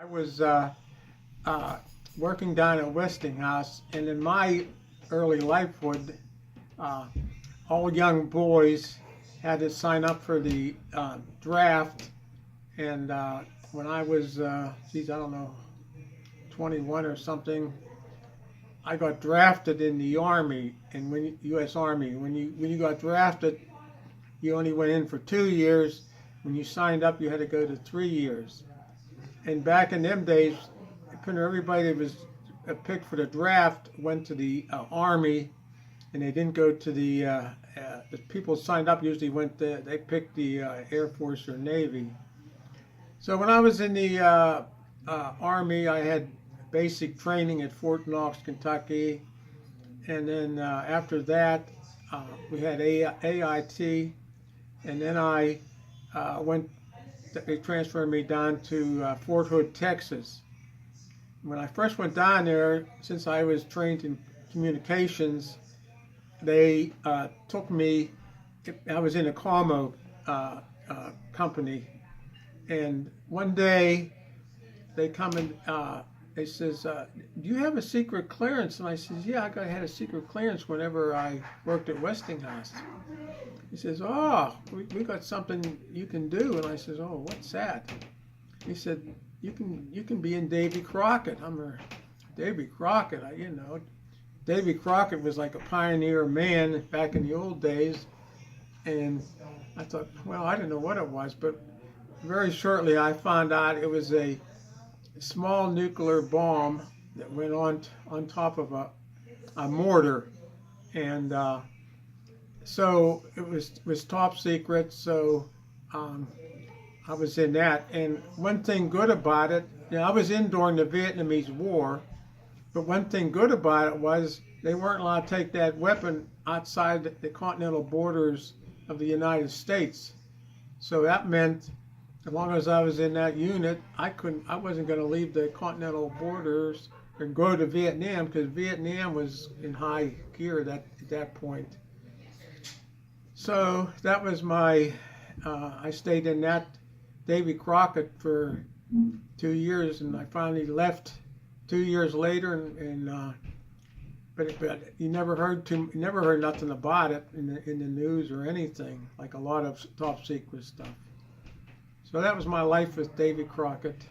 was working down at Westinghouse, and in my early life, uh, all young boys had to sign up for the draft. And when I was, geez, I don't know, 21 or something, I got drafted in the Army, and U.S. Army. When you got drafted, you only went in for 2 years. When you signed up, you had to go to 3 years. And back in them days, everybody that was picked for the draft went to the Army, and they didn't go to the people signed up usually they picked the Air Force or Navy. So when I was in the Army, I had basic training at Fort Knox, Kentucky, and then after that we had AIT, and then I went. They transferred me down to Fort Hood, Texas. When I first went down there, since I was trained in communications, they took me. I was in a Carmo company, and one day they come and they says, "Do you have a secret clearance?" And I says, "Yeah, I had a secret clearance whenever I worked at Westinghouse." He says, "Oh, we got something you can do." And I says, "Oh, what's that?" He said, "You can be in Davey Crockett." I'm a Davey Crockett. Davey Crockett was like a pioneer man back in the old days, and I thought, well, I didn't know what it was, but very shortly I found out it was a small nuclear bomb that went on top of a mortar, and so it was top secret. So I was in that, and one thing good about it, I was in during the Vietnamese War, but one thing good about it was they weren't allowed to take that weapon outside the continental borders of the United States. So that meant, as long as I was in that unit, I wasn't going to leave the continental borders and go to Vietnam, because Vietnam was in high gear at that point. So that was I stayed in that Davy Crockett for 2 years, and I finally left 2 years later, but you never heard nothing about it in the news or anything, like a lot of top secret stuff. So that was my life with Davy Crockett.